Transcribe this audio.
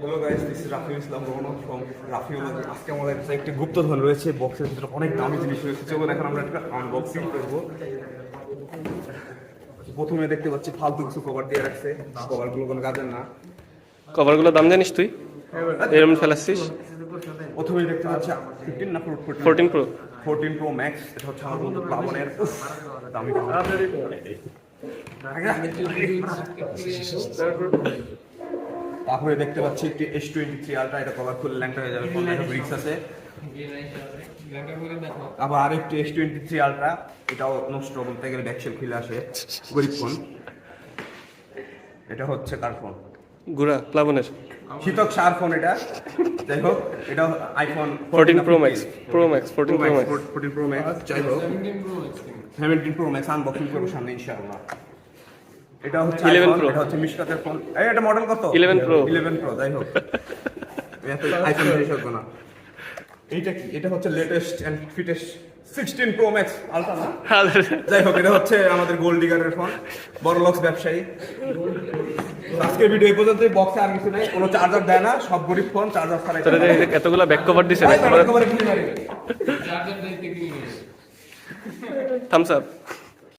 Hello guys, this is Rafiul Islam Rounak from Rafiulogy. আজকে আমাদের কাছে একটি গুপ্তধন রয়েছে, বক্সের ভিতরে অনেক দামি জিনিস রয়েছে। চলুন এখন আমরা একটা আনবক্সিং করবো। প্রথমে দেখতে পাচ্ছি ফালতু কিছু কভার দিয়ে রাখছে, কভারগুলো কোনো কাজের না। কভারগুলো দাম জানিস তুই? এরকম ফেলাচ্ছিস। প্রথমে দেখতে পাচ্ছি 15 না 14 প্রো 14 প্রো ম্যাক্স। এটা হচ্ছে আমার বন্ধু প্লাবনের দামি কভার। তারপরে দেখতে পাচ্ছি একটি S23 আলট্রা। এটা কভার খুলে ল্যাংটা হয়ে যাবে, ব্রিক্স আছে। আবার আরেকটি S23 আলট্রা, এটাও নষ্ট বলতে গেলে ব্যাকশেল খুলে আসে, গরিব ফোন। এটা হচ্ছে কার ফোন? গুড়া প্লাবনের শীতক সার ফোন এটা। যাই হোক, এটা iPhone 14 pro max 14 pro max 14 pro max. যাই হোক 17 প্রো ম্যাক্স আনবক্সিং করবো সামনে ইনশাআল্লাহ। এটা হচ্ছে 11 iPhone, Pro। এটা হচ্ছে মিশকাতের ফোন। এই এটা মডেল কত? 11 Pro। 11 প্রো। যাই হোক, আইফোন ধরে থাকবো না। এইটা কি? এটা হচ্ছে latest and fittest 16 pro max ultra না? যাই হোক, এটা হচ্ছে আমাদের গোল্ড ডিগারের ফোন, বড়লোকস ব্যবসায়ী। আজকের ভিডিও এই পর্যন্তই। বক্সে আর কিছু নাই, কোনো চার্জার দেয় না, সব গরিব ফোন চার্জার ছাড়াই। এতগুলা ব্যাক কভার দিছে চার্জার থামস আপ।